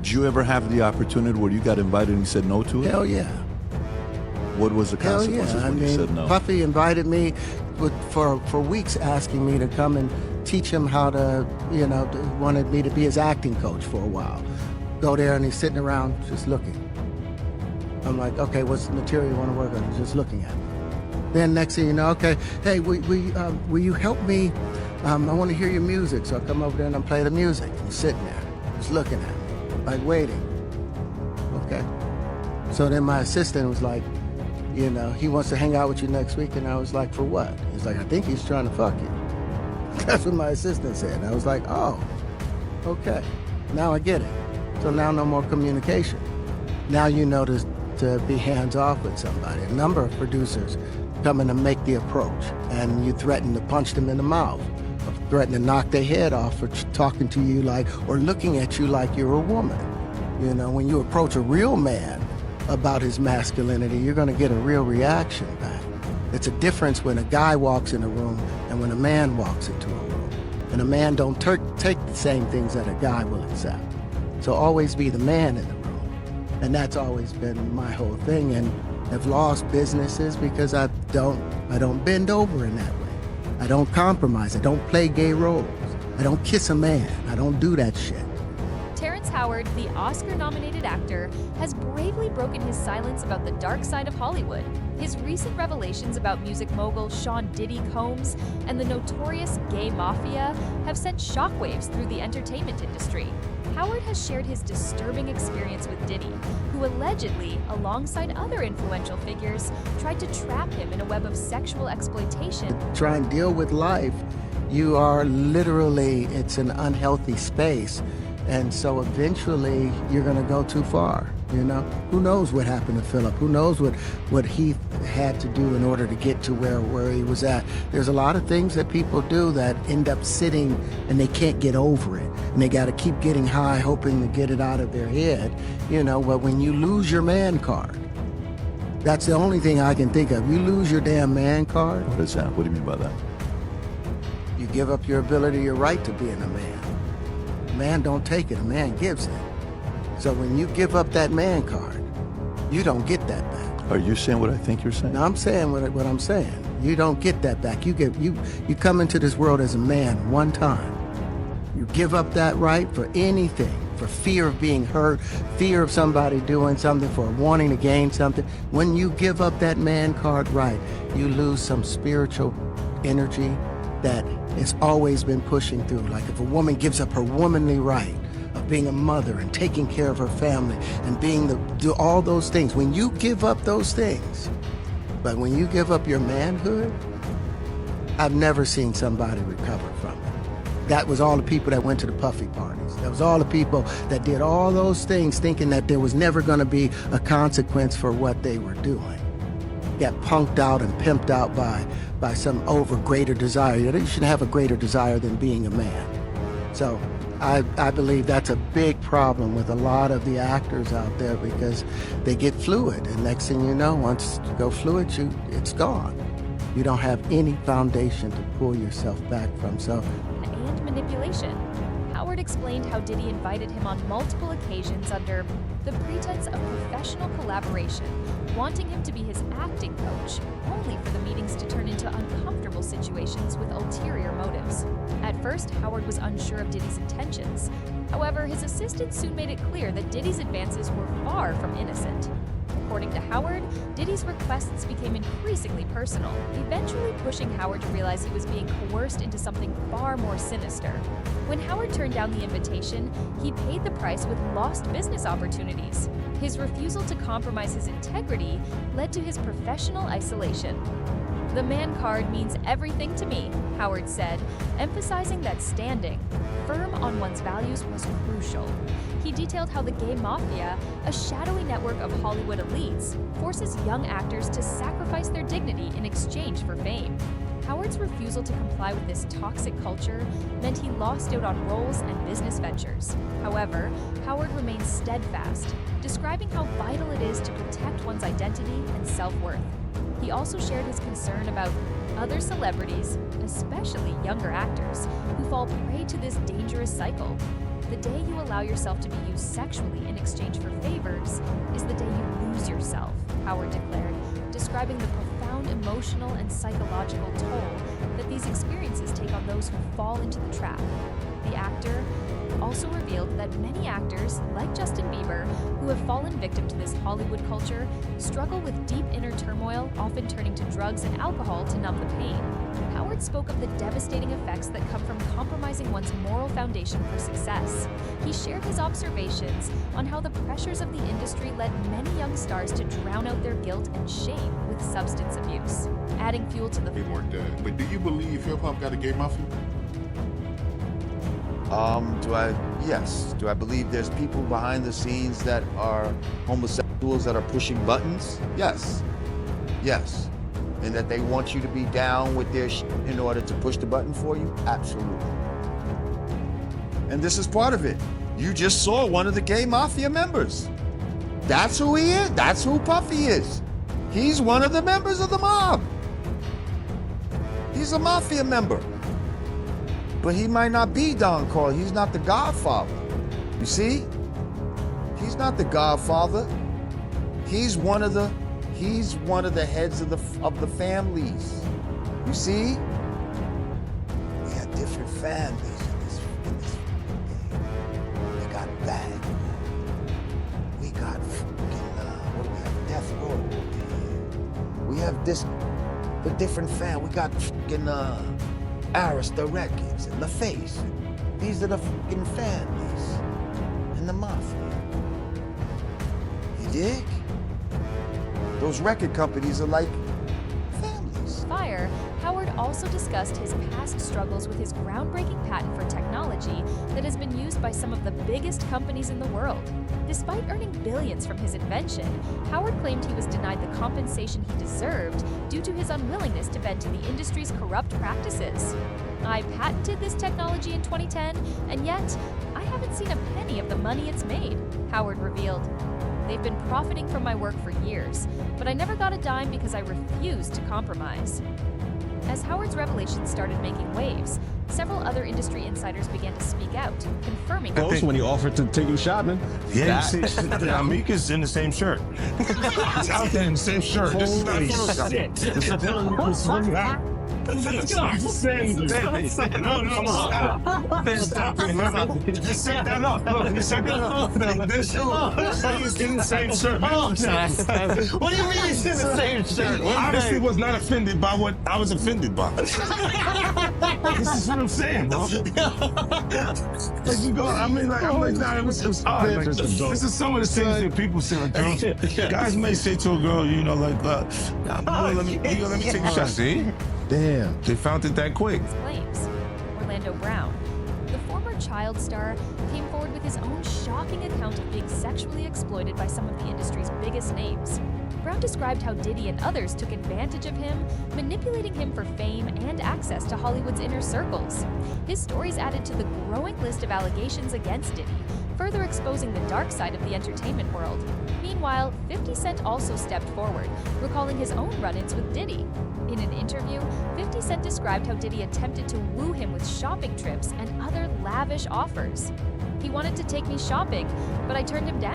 Did you ever have the opportunity where you got invited and you said no to it? Hell yeah. What was the Hell consequences yeah. when you said no? Puffy invited me for weeks, asking me to come and teach him how to, wanted me to be his acting coach for a while. Go there and he's sitting around just looking. I'm like, okay, what's the material you want to work on? He's just looking at it. Then next thing you know, okay, hey, will you help me? I want to hear your music. So I come over there and I play the music. He's sitting there, just looking at me, like waiting. Okay. So then my assistant was like, he wants to hang out with you next week. And I was like, for what? He's like, I think he's trying to fuck you. That's what my assistant said. And I was like, oh, okay. Now I get it. So now no more communication. Now you know to be hands-off with somebody. A number of producers come in and make the approach, and you threaten to punch them in the mouth, or threaten to knock their head off for talking to you or looking at you like you're a woman. When you approach a real man about his masculinity, you're gonna get a real reaction back. It's a difference when a guy walks in a room and when a man walks into a room. And a man don't take the same things that a guy will accept. So always be the man in the room. And that's always been my whole thing. And I've lost businesses because I don't bend over in that way. I don't compromise. I don't play gay roles. I don't kiss a man. I don't do that shit. Terrence Howard, the Oscar-nominated actor, has bravely broken his silence about the dark side of Hollywood. His recent revelations about music mogul Sean Diddy Combs and the notorious gay mafia have sent shockwaves through the entertainment industry. Howard has shared his disturbing experience with Diddy, who allegedly, alongside other influential figures, tried to trap him in a web of sexual exploitation. Try and deal with life. You are literally, it's an unhealthy space. And so eventually you're gonna go too far, Who knows what happened to Philip? Who knows what he had to do in order to get to where he was at? There's a lot of things that people do that end up sitting and they can't get over it. And they gotta keep getting high, hoping to get it out of their head, But when you lose your man card, that's the only thing I can think of. You lose your damn man card. What is that? What do you mean by that? You give up your ability, your right to being a man. A man don't take it, a man gives it. So when you give up that man card, you don't get that back. Are you saying what I think you're saying? No, I'm saying what I'm saying. You don't get that back. You come into this world as a man one time. You give up that right for anything, for fear of being hurt, fear of somebody doing something, for wanting to gain something. When you give up that man card right, you lose some spiritual energy that it's always been pushing through. Like if a woman gives up her womanly right of being a mother and taking care of her family and do all those things, when you give up those things, but when you give up your manhood, I've never seen somebody recover from it. That was all the people that went to the Puffy parties. That was all the people that did all those things thinking that there was never gonna be a consequence for what they were doing. Got punked out and pimped out by some greater desire. You shouldn't have a greater desire than being a man. So I believe that's a big problem with a lot of the actors out there because they get fluid. And next thing you know, once you go fluid, it's gone. You don't have any foundation to pull yourself back from. And manipulation. Howard explained how Diddy invited him on multiple occasions under the pretense of professional collaboration, wanting him to be his acting coach, only for the meetings to turn into uncomfortable situations with ulterior motives. At first, Howard was unsure of Diddy's intentions. However, his assistant soon made it clear that Diddy's advances were far from innocent. According to Howard, Diddy's requests became increasingly personal, eventually pushing Howard to realize he was being coerced into something far more sinister. When Howard turned down the invitation, he paid the price with lost business opportunities. His refusal to compromise his integrity led to his professional isolation. "The man card means everything to me," Howard said, emphasizing that standing firm on one's values was crucial. He detailed how the gay mafia, a shadowy network of Hollywood elites, forces young actors to sacrifice their dignity in exchange for fame. Howard's refusal to comply with this toxic culture meant he lost out on roles and business ventures. However, Howard remained steadfast, describing how vital it is to protect one's identity and self-worth. He also shared his concern about other celebrities, especially younger actors, who fall prey to this dangerous cycle. The day you allow yourself to be used sexually in exchange for favors is the day you lose yourself, Howard declared, describing the profound emotional and psychological toll that these experiences take on those who fall into the trap. The actor also revealed that many actors, like Justin Bieber, who have fallen victim to this Hollywood culture, struggle with deep inner turmoil, often turning to drugs and alcohol to numb the pain. Howard spoke of the devastating effects that come from compromising one's moral foundation for success. He shared his observations on how the pressures of the industry led many young stars to drown out their guilt and shame with substance abuse, adding fuel to the They weren't dead. But do you believe hip-hop got a gay mafia? Yes. Do I believe there's people behind the scenes that are homosexuals that are pushing buttons? Yes. Yes. And that they want you to be down with their shit in order to push the button for you? Absolutely. And this is part of it. You just saw one of the gay mafia members. That's who he is. That's who Puffy is. He's one of the members of the mob. He's a mafia member. But he might not be Don Corleone. He's not the Godfather. You see? He's not the Godfather. He's one of the heads of the families. You see? We have different families in this game. We got Bang. We got what do we have? Death Row. We have the different We got Arista Records and LaFace. These are the fucking families in the mafia. You dig? Those record companies are like families. Fire, Howard also discussed his past struggles with his groundbreaking patent for technology that has been used by some of the biggest companies in the world. Despite earning billions from his invention, Howard claimed he was denied the compensation he deserved due to his unwillingness to bend to the industry's corrupt practices. I patented this technology in 2010, and yet I haven't seen a penny of the money it's made, Howard revealed. They've been profiting from my work for years, but I never got a dime because I refused to compromise. As Howard's revelations started making waves, several other industry insiders began to speak out, confirming Close when he offered to take him shopping. Yeah, you see, Amika's in the same shirt. It's out there in the same shirt. This is not shit. This is I'm just saying. No. Stop it. Just set that up. Look, just set that up. This he's in the same shirt. What do you mean he's in the same shirt? Obviously was not offended by what I was offended by. This is what I'm saying, bro. Like you go, I'm like, nah, it was odd. Like, this is some of the things that people say, like, girls. Guys may say to a girl, you know, like, let me take a shot. See? Damn. They found it that quick. claims. Orlando Brown, the former child star, came forward with his own shocking account of being sexually exploited by some of the industry's biggest names. Brown described how Diddy and others took advantage of him, manipulating him for fame and access to Hollywood's inner circles. His stories added to the growing list of allegations against Diddy, further exposing the dark side of the entertainment world. Meanwhile, 50 Cent also stepped forward, recalling his own run-ins with Diddy. In an interview, 50 Cent described how Diddy attempted to woo him with shopping trips and other lavish offers. He wanted to take me shopping, but I turned him down.